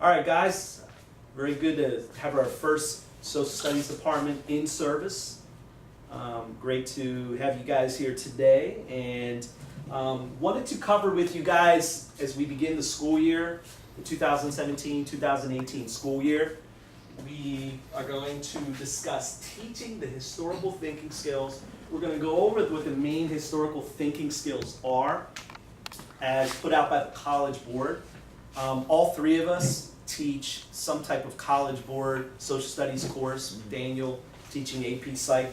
All right, guys, very good to have our first social studies department in service. Great to have you guys here today, and wanted to cover with you guys as we begin the school year, the 2017-2018 school year. We are going to discuss teaching the historical thinking skills. We're going to go over what the main historical thinking skills are as put out by the College Board. All three of us teach some type of College Board social studies course. Daniel teaching AP Psych.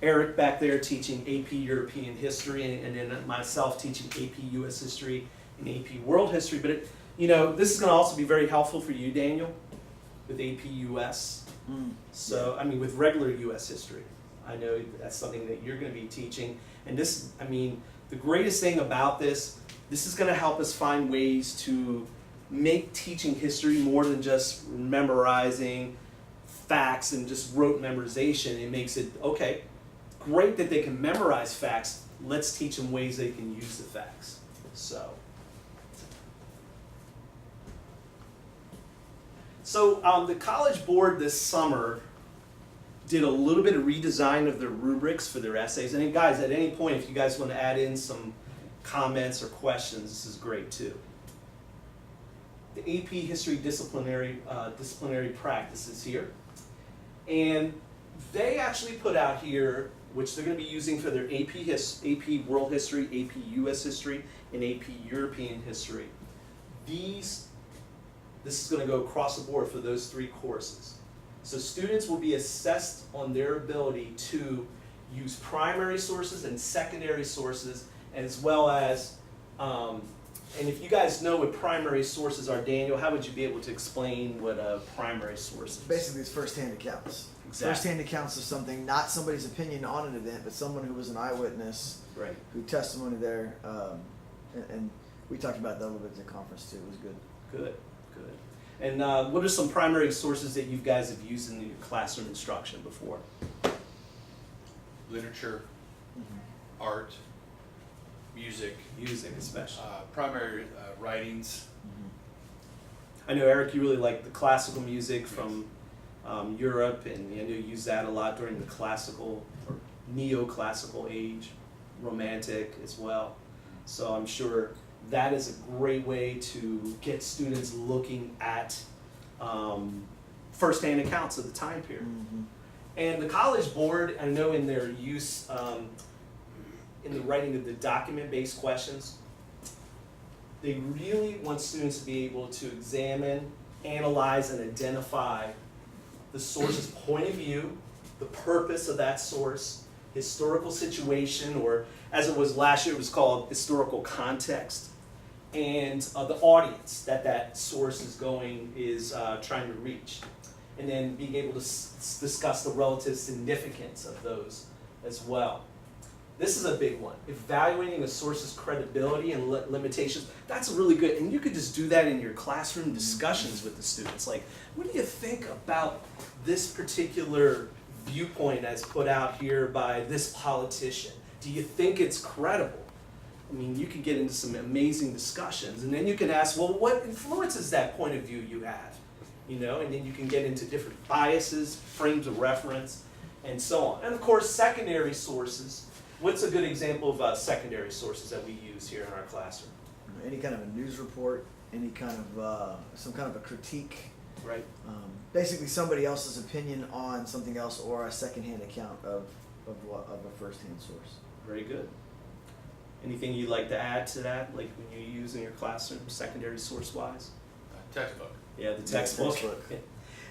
Eric back there teaching AP European History, and then myself teaching AP US History and AP World History. But this is going to also be very helpful for you, Daniel, with AP US. So, I mean, with regular US history. I know that's something that you're going to be teaching. And this, I mean, the greatest thing about this is going to help us find ways to make teaching history more than just memorizing facts and just rote memorization. It makes it, okay, great that they can memorize facts. Let's teach them ways they can use the facts. So the College Board this summer did a little bit of redesign of their rubrics for their essays. And guys, at any point, if you guys want to add in some comments or questions, this is great too. The AP History disciplinary practices here. And they actually put out here, which they're going to be using for their AP World History, AP US History, and AP European History. This is going to go across the board for those three courses. So students will be assessed on their ability to use primary sources and secondary sources, as well as, and if you guys know what primary sources are, Daniel, how would you be able to explain what a primary source is? Basically, it's first-hand accounts. Exactly. First-hand accounts of something, not somebody's opinion on an event, but someone who was an eyewitness, Right. who testimony there, and we talked about that a little bit at the conference too. It was good. Good. And what are some primary sources that you guys have used in your classroom instruction before? Literature, art, music, Especially. primary writings. I know, Eric, you really like the classical music from Europe, and I know you use that a lot during the classical or neoclassical age, romantic as well. So I'm sure that is a great way to get students looking at first-hand accounts of the time period. And the College Board, I know in their use in the writing of the document-based questions, they really want students to be able to examine, analyze, and identify the source's point of view, the purpose of that source, historical situation, or as it was last year, it was called historical context, and the audience that source is trying to reach, and then being able to discuss the relative significance of those as well. This is a big one. Evaluating a source's credibility and limitations. That's really good, and you could just do that in your classroom discussions with the students. Like, what do you think about this particular viewpoint as put out here by this politician? Do you think it's credible? I mean, you can get into some amazing discussions, and then you can ask, well, what influences that point of view you have? And then you can get into different biases, frames of reference, and so on. And of course, secondary sources. What's a good example of secondary sources that we use here in our classroom? Any kind of a news report, any kind of some kind of a critique. Right. Basically, somebody else's opinion on something else, or a second-hand account of a first-hand source. Very good. Anything you'd like to add to that, like when you use in your classroom, secondary source-wise? Textbook. Yeah, the textbook. textbook.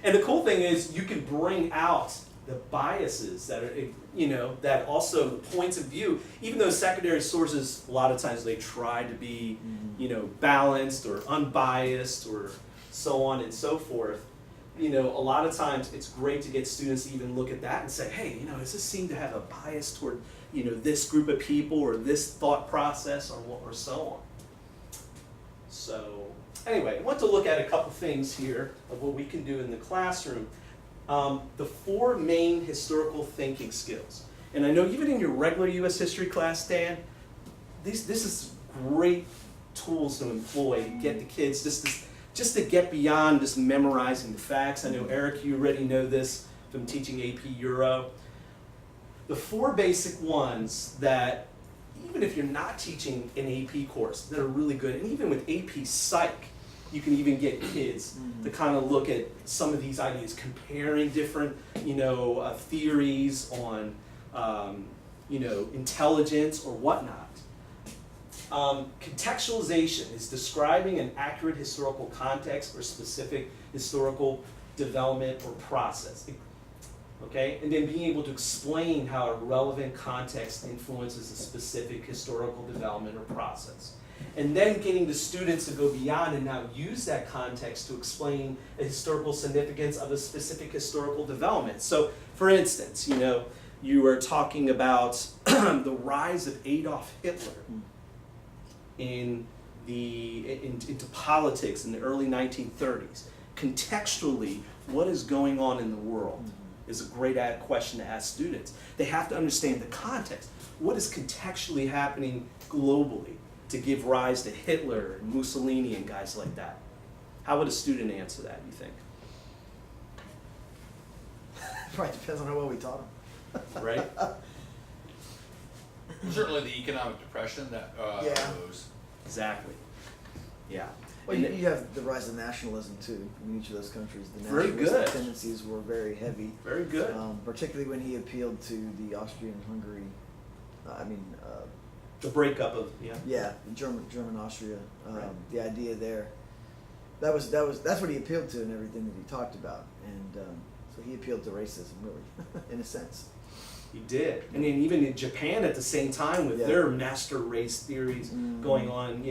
And the cool thing is you can bring out the biases that are, that also points of view, even though secondary sources, a lot of times they try to be, balanced or unbiased or so on and so forth. A lot of times it's great to get students to even look at that and say, hey, does this seem to have a bias toward, this group of people or this thought process or so on. So anyway, I want to look at a couple things here of what we can do in the classroom. The four main historical thinking skills. And I know even in your regular U.S. history class, Dan, this is great tools to employ to get the kids just just to get beyond just memorizing the facts. I know, Eric, you already know this from teaching AP Euro. The 4 basic ones that, even if you're not teaching an AP course, that are really good, and even with AP Psych, you can even get kids to kind of look at some of these ideas, comparing different, theories on, intelligence or whatnot. Contextualization is describing an accurate historical context or specific historical development or process. Okay, and then being able to explain how a relevant context influences a specific historical development or process. And then getting the students to go beyond and now use that context to explain the historical significance of a specific historical development. So, for instance, you were talking about the rise of Adolf Hitler into politics in the early 1930s. Contextually, what is going on in the world is a great question to ask students. They have to understand the context. What is contextually happening globally to give rise to Hitler and Mussolini and guys like that? How would a student answer that, you think? Right, depends on how well we taught them. Right? Certainly the economic depression that Yeah. arose. Exactly. Yeah. Well, And you have the rise of nationalism too in each of those countries. The Very nationalistic good. tendencies were very heavy, very good. particularly when he appealed to the Austrian-Hungary. The breakup of, German Austria. Right. The idea there. That's what he appealed to in everything that he talked about, and so he appealed to racism, really, in a sense. He did. And then even in Japan at the same time with Yeah. their master race theories going on,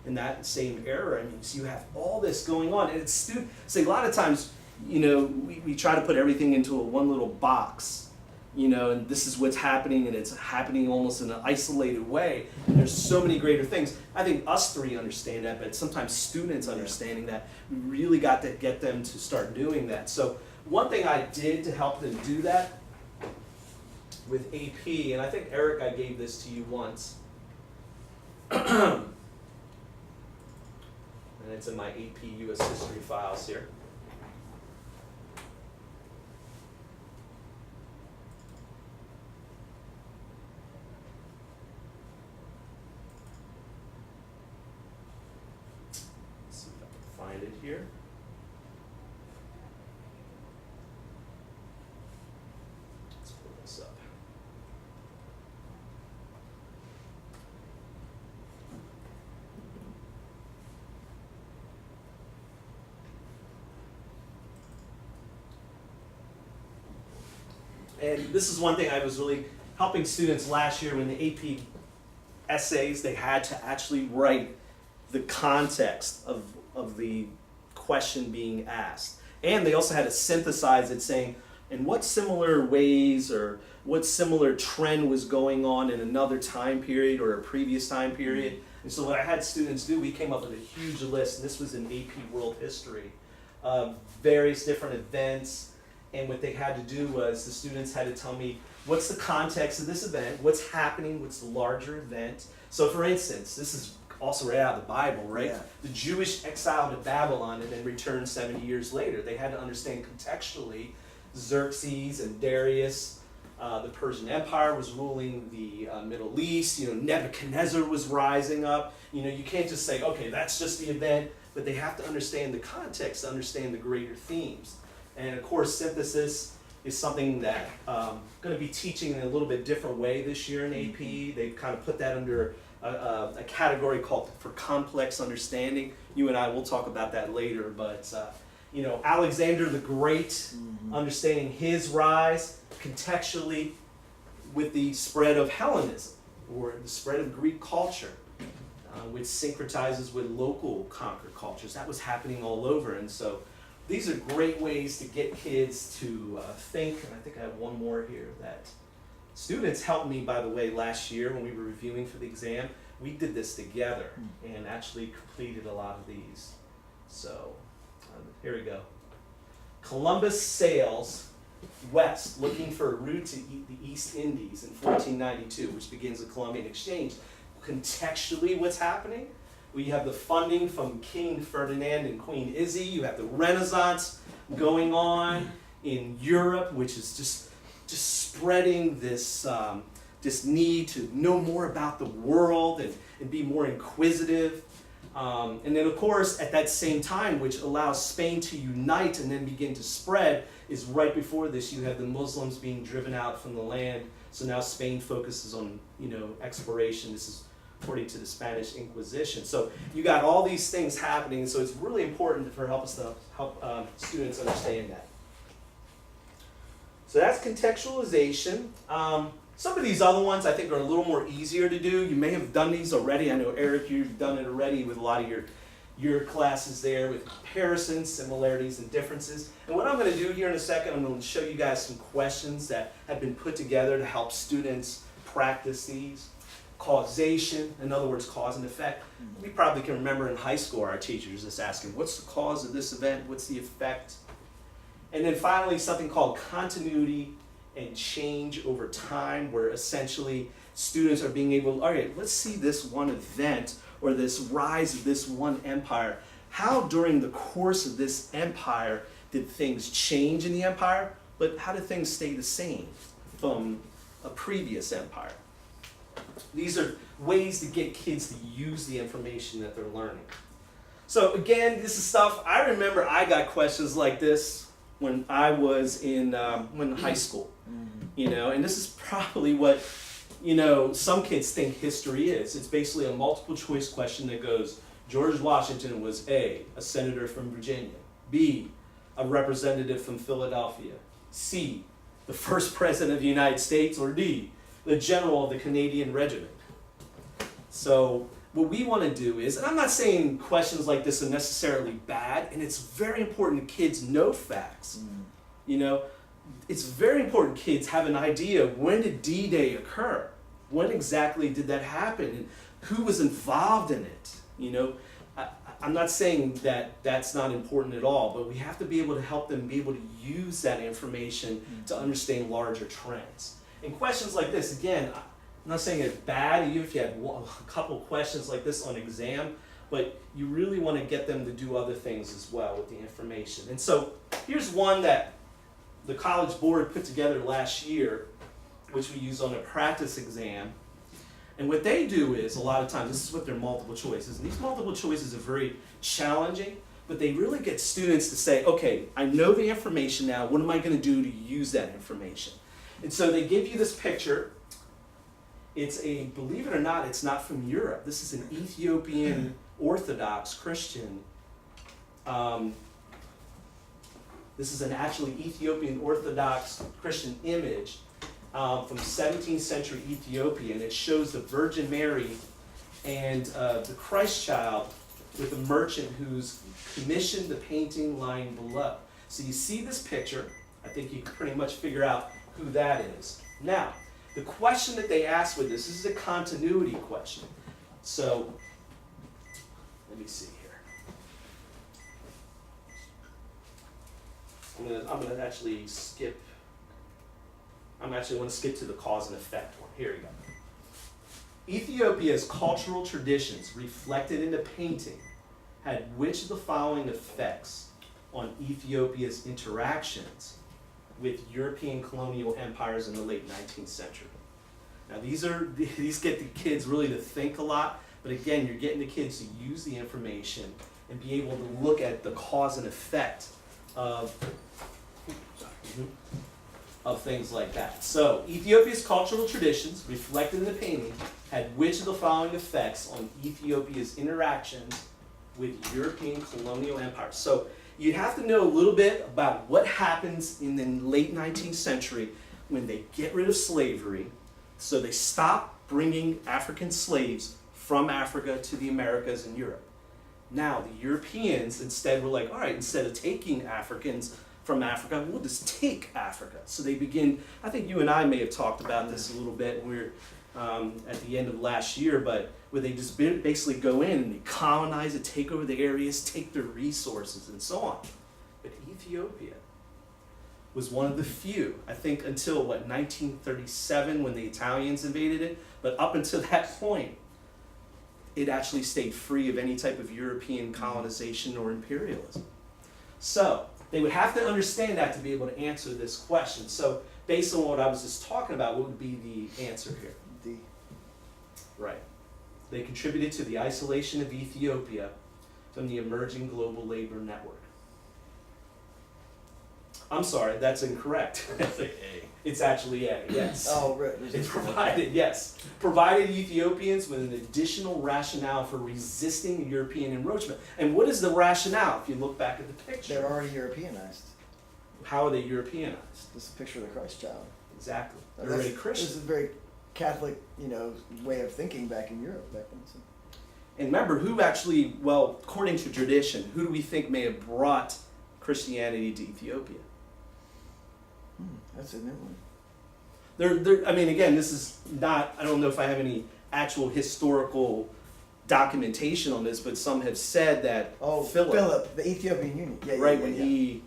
in that same era. I mean, so you have all this going on. And it's a lot of times, we try to put everything into one little box, and this is what's happening, and it's happening almost in an isolated way. And there's so many greater things. I think us 3 understand that, but sometimes students understanding that, we really got to get them to start doing that. So one thing I did to help them do that with AP, and I think, Eric, I gave this to you once. And it's in my AP US History files here. Let's see if I can find it here. Let's pull this up. And this is one thing I was really helping students last year when the AP essays, they had to actually write the context of the question being asked. And they also had to synthesize it saying, in what similar ways or what similar trend was going on in another time period or a previous time period. And so what I had students do, we came up with a huge list, and this was in AP World History, of various different events. And what they had to do was the students had to tell me, what's the context of this event, what's happening, what's the larger event. So for instance, this is also right out of the Bible, right? Yeah. The Jewish exile to Babylon and then returned 70 years later. They had to understand contextually Xerxes and Darius. The Persian Empire was ruling the Middle East. Nebuchadnezzar was rising up. You can't just say, okay, that's just the event, but they have to understand the context, to understand the greater themes. And of course, synthesis is something that I'm going to be teaching in a little bit different way this year in AP. They've kind of put that under a category called for complex understanding. You and I will talk about that later, but Alexander the Great, understanding his rise contextually with the spread of Hellenism or the spread of Greek culture, which syncretizes with local conquered cultures. That was happening all over, and so these are great ways to get kids to think. And I think I have one more here that students helped me, by the way, last year when we were reviewing for the exam. We did this together and actually completed a lot of these. So here we go. Columbus sails west looking for a route to the East Indies in 1492, which begins the Columbian Exchange. Contextually, what's happening? We have the funding from King Ferdinand and Queen Izzy. You have the Renaissance going on in Europe, which is just spreading this this need to know more about the world and be more inquisitive. And then, of course, at that same time, which allows Spain to unite and then begin to spread, is right before this, you have the Muslims being driven out from the land. So now Spain focuses on, exploration. This is according to the Spanish Inquisition. So you got all these things happening. So it's really important for help students understand that. So that's contextualization. Some of these other ones I think are a little more easier to do. You may have done these already. I know, Eric, you've done it already with a lot of your classes there with comparisons, similarities, and differences. And what I'm going to do here in a second, I'm going to show you guys some questions that have been put together to help students practice these. Causation, in other words, cause and effect. We probably can remember in high school our teachers just asking, what's the cause of this event? What's the effect? And then finally, something called continuity and change over time, where essentially students are being able, all right, let's see this one event or this rise of this one empire. How during the course of this empire did things change in the empire, but how did things stay the same from a previous empire? These are ways to get kids to use the information that they're learning. So again, this is stuff, I remember I got questions like this when I was in high school, and this is probably what, some kids think history is. It's basically a multiple choice question that goes, George Washington was A, senator from Virginia, B, a representative from Philadelphia, C, the first president of the United States, or D, the general of the Canadian regiment. So what we want to do is, and I'm not saying questions like this are necessarily bad, and it's very important kids know facts. It's very important kids have an idea, when did D-Day occur? When exactly did that happen? And who was involved in it? I'm not saying that that's not important at all, but we have to be able to help them be able to use that information to understand larger trends. And questions like this, again, I'm not saying it's bad, even if you had a couple questions like this on exam, but you really want to get them to do other things as well with the information. And so here's one that the College Board put together last year, which we use on a practice exam. And what they do is, a lot of times, this is what their multiple choices, and these multiple choices are very challenging, but they really get students to say, okay, I know the information now, what am I going to do to use that information? And so they give you this picture. It's believe it or not, it's not from Europe. This is an Ethiopian Orthodox Christian. This is an actually Ethiopian Orthodox Christian image from 17th century Ethiopia, and it shows the Virgin Mary and the Christ child with a merchant who's commissioned the painting lying below. So you see this picture. I think you can pretty much figure out who that is. Now, the question that they asked with this is a continuity question. So, let me see here. I'm gonna actually skip. I'm actually going to skip to the cause and effect one. Here we go. Ethiopia's cultural traditions reflected in the painting had which of the following effects on Ethiopia's interactions with European colonial empires in the late 19th century? Now these get the kids really to think a lot, but again, you're getting the kids to use the information and be able to look at the cause and effect of things like that. So, Ethiopia's cultural traditions, reflected in the painting, had which of the following effects on Ethiopia's interactions with European colonial empires? So, you have to know a little bit about what happens in the late 19th century when they get rid of slavery. So they stop bringing African slaves from Africa to the Americas and Europe. Now, the Europeans instead were like, all right, instead of taking Africans from Africa, we'll just take Africa. So they begin, I think you and I may have talked about this a little bit when we were at the end of last year, but where they just basically go in and they colonize it, take over the areas, take their resources, and so on. But Ethiopia was one of the few, I think until, 1937 when the Italians invaded it, but up until that point, it actually stayed free of any type of European colonization or imperialism. So they would have to understand that to be able to answer this question. So based on what I was just talking about, what would be the answer here? D. Right. They contributed to the isolation of Ethiopia from the emerging global labor network. I'm sorry, that's incorrect. It's actually A, yes. Oh, right. It provided, yes, provided Ethiopians with an additional rationale for resisting European encroachment. And what is the rationale if you look back at the picture? They're already Europeanized. How are they Europeanized? This is a picture of the Christ child. Exactly. They're That's- already Christian. This is a very Catholic, way of thinking back in Europe back then. So. And remember, who actually, well, according to tradition, who do we think may have brought Christianity to Ethiopia? That's a new one. I mean, again, this is not, I don't know if I have any actual historical documentation on this, but some have said that Philip, the Ethiopian Union. Yeah, right, yeah, when yeah. he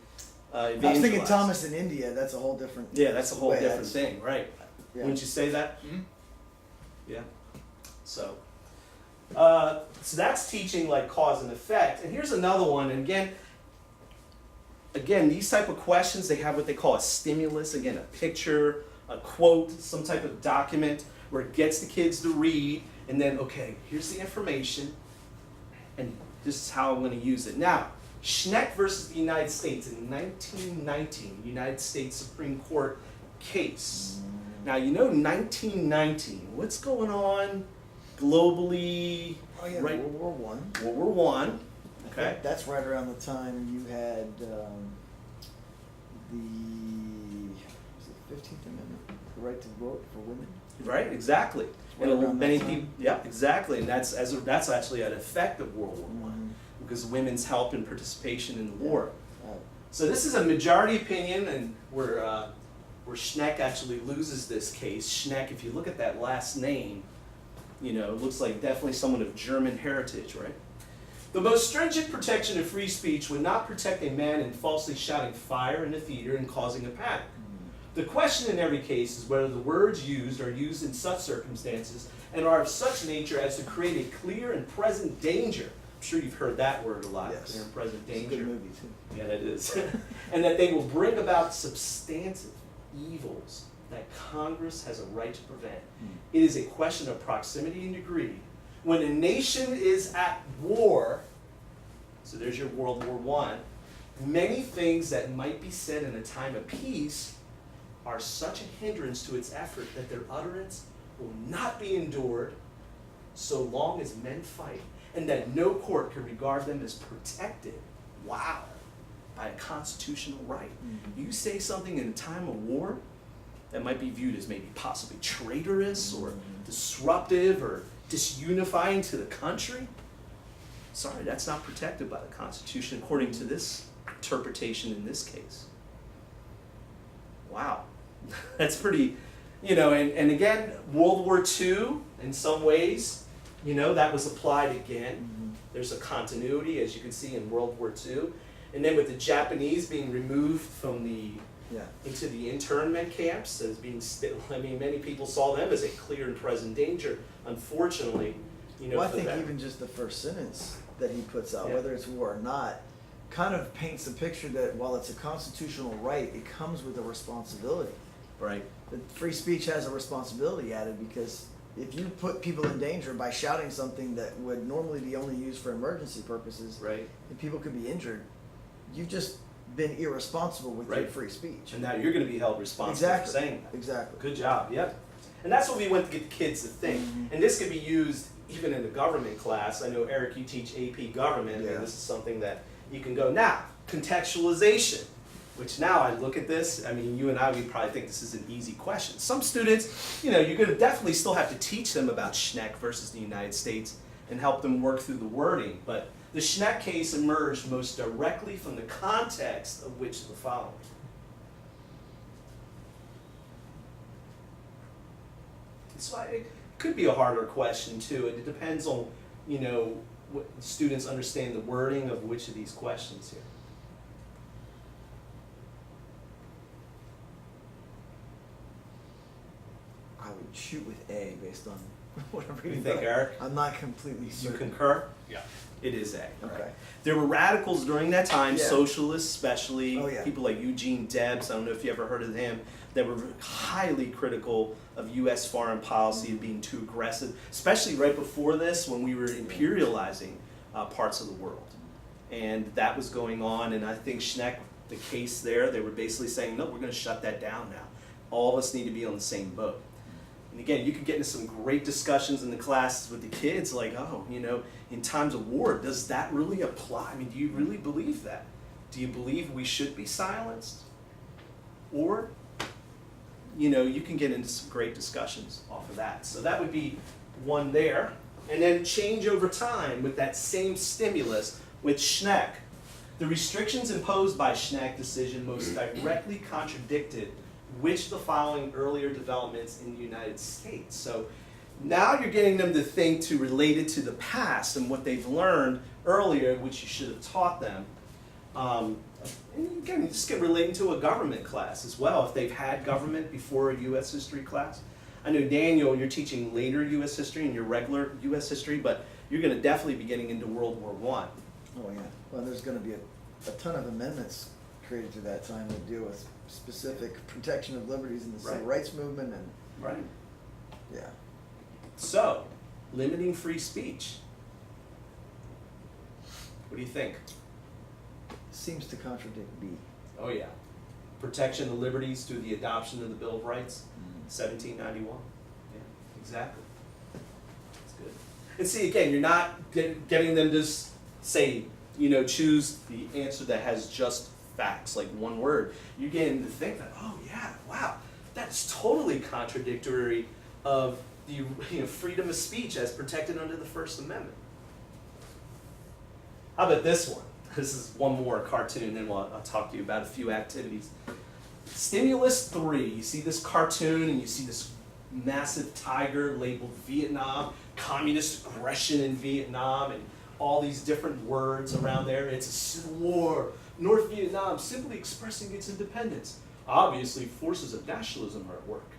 evangelized. I was thinking Thomas in India. That's a whole different. Yeah, that's a whole way. different thing, right? Yeah. Wouldn't you say that? Mhm. Yeah. So that's teaching like cause and effect. And here's another one. And again, these type of questions, they have what they call a stimulus. Again, a picture, a quote, some type of document where it gets the kids to read, and then, okay, here's the information, and this is how I'm going to use it. Now, Schneck versus the United States in 1919, United States Supreme Court case. Now, 1919, what's going on globally? Oh yeah, right? World War One. World War One. Okay. That's right around the time you had the 15th Amendment, the right to vote for women. Right, exactly. Right And around many that time. people, yeah, exactly, and that's actually an effect of World War One because women's help and participation in the war. So this is a majority opinion, and where Schneck actually loses this case. Schneck, if you look at that last name, it looks like definitely someone of German heritage, right? The most stringent protection of free speech would not protect a man in falsely shouting fire in a theater and causing a panic. The question in every case is whether the words used are used in such circumstances and are of such nature as to create a clear and present danger. I'm sure you've heard that word a lot, Yes. clear and present It's a danger. good movie too. Yeah, that is. And that they will bring about substantive evils that Congress has a right to prevent. It is a question of proximity and degree. When a nation is at war, so there's your World War I, many things that might be said in a time of peace are such a hindrance to its effort that their utterance will not be endured so long as men fight, and that no court can regard them as protected, wow, by a constitutional right. You say something in a time of war that might be viewed as maybe possibly traitorous or disruptive or disunifying to the country, sorry, that's not protected by the Constitution according to this interpretation in this case. Wow. That's pretty, and again, World War II, in some ways, that was applied again. There's a continuity, as you can see in World War II. And then with the Japanese being removed from into the internment camps as being many people saw them as a clear and present danger. Unfortunately, Well, I think even just the first sentence that he puts out, whether it's war or not, kind of paints a picture that while it's a constitutional right, it comes with a responsibility. Right. That free speech has a responsibility added because if you put people in danger by shouting something that would normally be only used for emergency purposes, Right. and people could be injured, you've just been irresponsible with your Right. free speech. And now you're going to be held responsible for saying that. Exactly. Good job. Yep. And that's what we want to get the kids to think. And this could be used even in the government class. I know, Eric, you teach AP government. I mean, Yeah. this is something that you can go, now, contextualization, which now I look at this, I mean, you and I, we probably think this is an easy question. Some students, you're going to definitely still have to teach them about Schneck versus the United States and help them work through the wording. But the Schneck case emerged most directly from the context of which the following. So it could be a harder question too. It depends on, what students understand the wording of which of these questions here. I would shoot with A based on what I'm What do you reading. think, but Eric? I'm not completely You certain. concur? Yeah. It is A. Right? Okay. There were radicals during that time, Yeah. socialists especially, Oh, yeah. people like Eugene Debs, I don't know if you ever heard of him, that were highly critical of U.S. foreign policy of being too aggressive, especially right before this when we were imperializing parts of the world. And that was going on, and I think Schneck, the case there, they were basically saying, no, we're going to shut that down now. All of us need to be on the same boat. And again, you could get into some great discussions in the classes with the kids, like, oh, you know, in times of war, does that really apply? I mean, do you really believe that? Do you believe we should be silenced? Or, you know, you can get into some great discussions off of that. So that would be one there. And then change over time with that same stimulus with Schneck. The restrictions imposed by Schneck decision most directly contradicted which of the following earlier developments in the United States. So now you're getting them to think to relate it to the past and what they've learned earlier, which you should have taught them. And you can just get relating to a government class as well, if they've had government before a U.S. history class. I know, Daniel, you're teaching later U.S. history and your regular U.S. history, but you're going to definitely be getting into World War I. Oh, yeah. Well, there's going to be a ton of amendments created to that time that deal with specific protection of liberties in the civil Right. rights movement and, Right. yeah. So, limiting free speech. What do you think? Seems to contradict B. Oh yeah. Protection of liberties through the adoption of the Bill of Rights, 1791. Yeah, exactly. That's good. And see, again, you're not getting them to say, you know, choose the answer that has just facts, like one word. You're getting to think that, oh yeah, wow, that's totally contradictory of the, you know, freedom of speech as protected under the First Amendment. How about this one? This is one more cartoon, then I'll talk to you about a few activities. Stimulus 3, you see this cartoon and you see this massive tiger labeled Vietnam, communist aggression in Vietnam, and all these different words around there. It's a civil war. North Vietnam simply expressing its independence. Obviously, forces of nationalism are at work.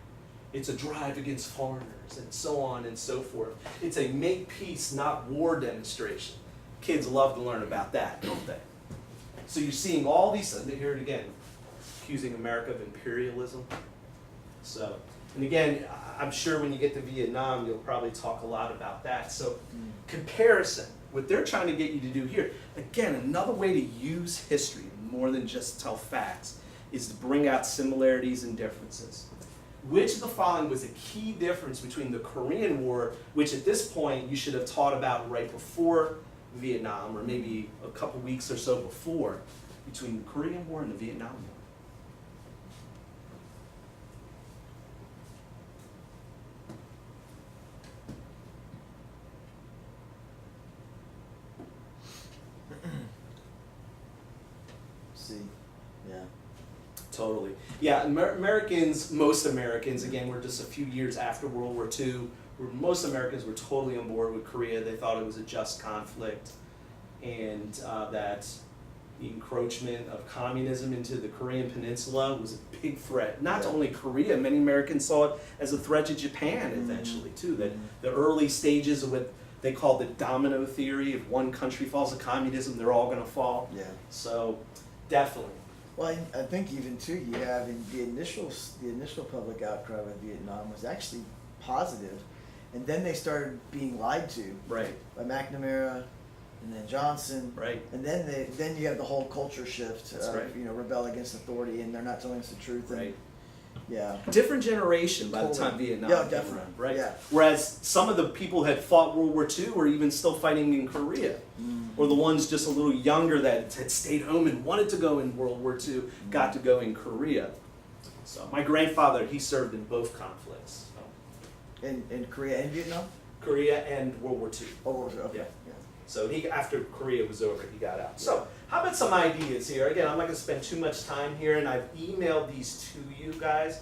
It's a drive against foreigners, and so on and so forth. It's a make peace, not war demonstration. Kids love to learn about that, don't they? So you're seeing all these, and hear it again, accusing America of imperialism. So, and again, I'm sure when you get to Vietnam, you'll probably talk a lot about that. So, comparison, what they're trying to get you to do here, again, another way to use history, more than just tell facts, is to bring out similarities and differences. Which of the following was a key difference between the Korean War, which at this point you should have taught about right before Vietnam, or maybe a couple weeks or so before, between the Korean War and the Vietnam War? See, yeah. Totally. Yeah, Americans, most Americans, again, we're just a few years after World War II, where most Americans were totally on board with Korea. They thought it was a just conflict, and that the encroachment of communism into the Korean Peninsula was a big threat. Not to only Korea, many Americans saw it as a threat to Japan eventually, too. That the early stages of what they called the domino theory, if one country falls to communism, they're all going to fall. Yeah. So, definitely. Well, I think even too, you have in the initial public outcry with Vietnam was actually positive, and then they started being lied to Right. by McNamara, and then Johnson, Right. and then you have the whole culture shift That's of right. Rebel against authority, and they're not telling us the truth. And, Right. Yeah. Different generation by the Totally. time Vietnam Yeah, came definitely. around, right? Yeah. Whereas some of the people who had fought World War II were even still fighting in Korea. Or the ones just a little younger that had stayed home and wanted to go in World War II got to go in Korea. So my grandfather, he served in both conflicts. So In Korea and Vietnam. Korea and World War II. Oh, okay. Yeah. So he, after Korea was over, he got out. So how about some ideas here? Again, I'm not going to spend too much time here, and I've emailed these to you guys.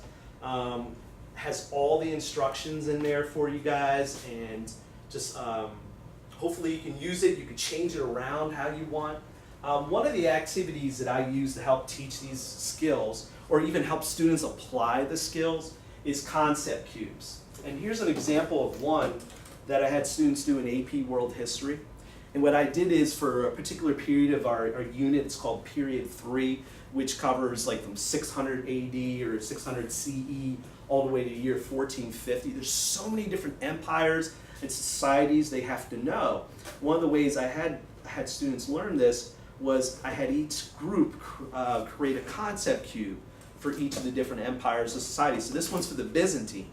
Has all the instructions in there for you guys, and just hopefully you can use it. You can change it around how you want. One of the activities that I use to help teach these skills, or even help students apply the skills, is concept cubes. And here's an example of one that I had students do in AP World History. And what I did is for a particular period of our unit, it's called Period 3, which covers like from 600 AD or 600 CE all the way to year 1450. There's so many different empires and societies they have to know. One of the ways I had students learn this was I had each group create a concept cube for each of the different empires or societies. So this one's for the Byzantine.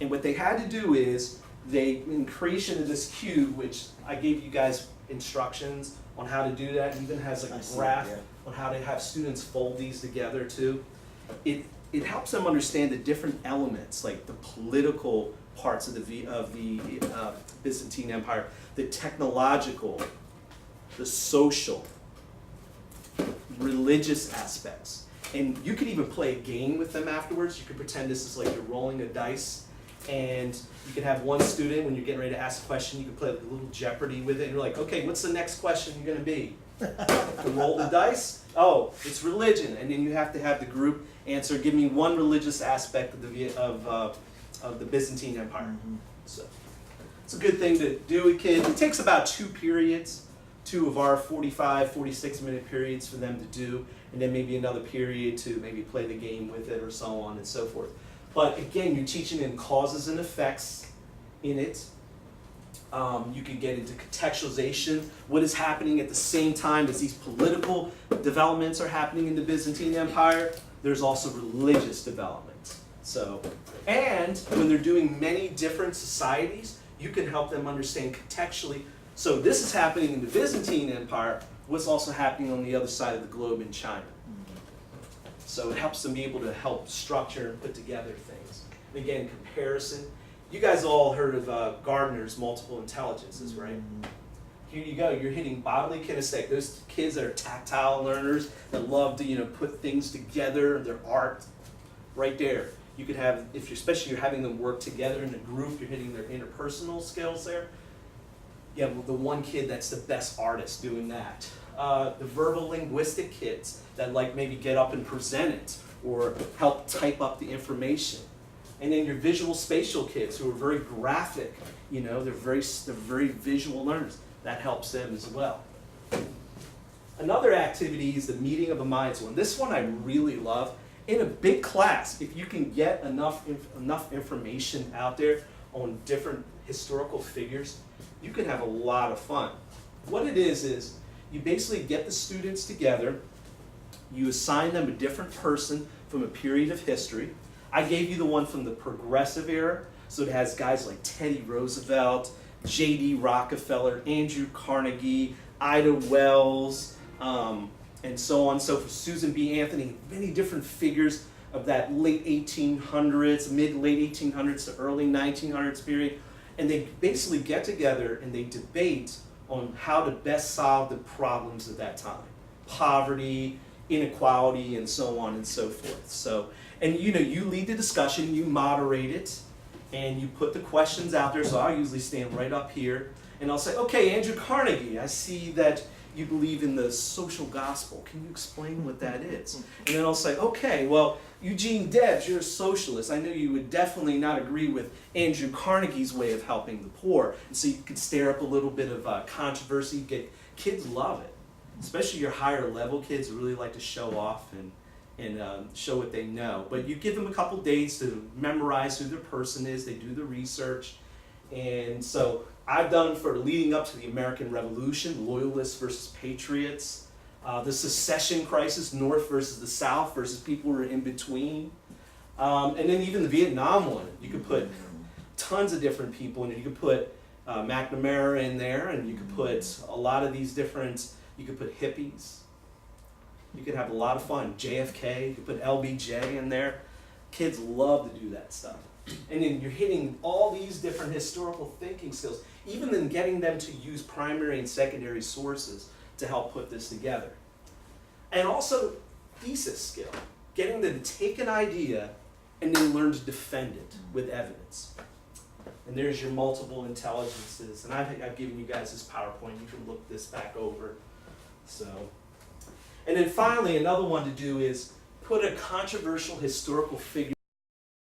And what they had to do is, in creation of this cube, which I gave you guys instructions on how to do that, it even has like a graph on how to have students fold these together too. It helps them understand the different elements, like the political parts of the Byzantine Empire, the technological, the social, religious aspects. And you could even play a game with them afterwards. You could pretend this is like you're rolling a dice. And you can have one student, when you're getting ready to ask a question, you can play like a little Jeopardy with it. And you're like, okay, what's the next question you're going to be? To roll the dice? Oh, it's religion. And then you have to have the group answer, give me one religious aspect of the Byzantine Empire. Mm-hmm. So it's a good thing to do with kids. It takes about 2 periods, 2 of our 45, 46-minute periods for them to do, and then maybe another period to maybe play the game with it or so on and so forth. But again, you're teaching in causes and effects in it. You can get into contextualization, what is happening at the same time as these political developments are happening in the Byzantine Empire. There's also religious developments. So, and when they're doing many different societies, you can help them understand contextually. So this is happening in the Byzantine Empire, what's also happening on the other side of the globe in China. So it helps them be able to help structure and put together things. And again, comparison. You guys all heard of Gardner's multiple intelligences, right? Here you go. You're hitting bodily kinesthetic. Those kids that are tactile learners that love to, put things together, their art, right there. You could have, especially you're having them work together in a group, you're hitting their interpersonal skills there. Yeah, well, the one kid that's the best artist doing that. The verbal linguistic kids that like maybe get up and present it or help type up the information. And then your visual spatial kids who are very graphic, they're very visual learners. That helps them as well. Another activity is the meeting of the minds one. This one I really love. In a big class, if you can get enough information out there on different historical figures, you can have a lot of fun. What it is you basically get the students together, you assign them a different person from a period of history. I gave you the one from the Progressive era, so it has guys like Teddy Roosevelt, J.D. Rockefeller, Andrew Carnegie, Ida Wells, and so on. So for Susan B. Anthony, many different figures of that late 1800s, mid-late 1800s to early 1900s period. And they basically get together and they debate on how to best solve the problems of that time. Poverty, inequality, and so on and so forth. So, and you lead the discussion, you moderate it, and you put the questions out there. So I'll usually stand right up here and I'll say, okay, Andrew Carnegie, I see that you believe in the social gospel. Can you explain what that is? And then I'll say, okay, well, Eugene Debs, you're a socialist. I know you would definitely not agree with Andrew Carnegie's way of helping the poor. And so you could stir up a little bit of controversy. Kids love it. Especially your higher level kids really like to show off and show what they know. But you give them a couple days to memorize who their person is. They do the research. And so I've done for leading up to the American Revolution, Loyalists versus Patriots, the secession crisis, North versus the South versus people who are in between. And then even the Vietnam one, you could put tons of different people in it. You could put McNamara in there, and you could put a lot of these different, you could put hippies. You could have a lot of fun. JFK, you could put LBJ in there. Kids love to do that stuff. And then you're hitting all these different historical thinking skills, even then getting them to use primary and secondary sources to help put this together. And also thesis skill, getting them to take an idea and then learn to defend it with evidence. And there's your multiple intelligences. And I've given you guys this PowerPoint. You can look this back over. So, and then finally, another one to do is put a controversial historical figure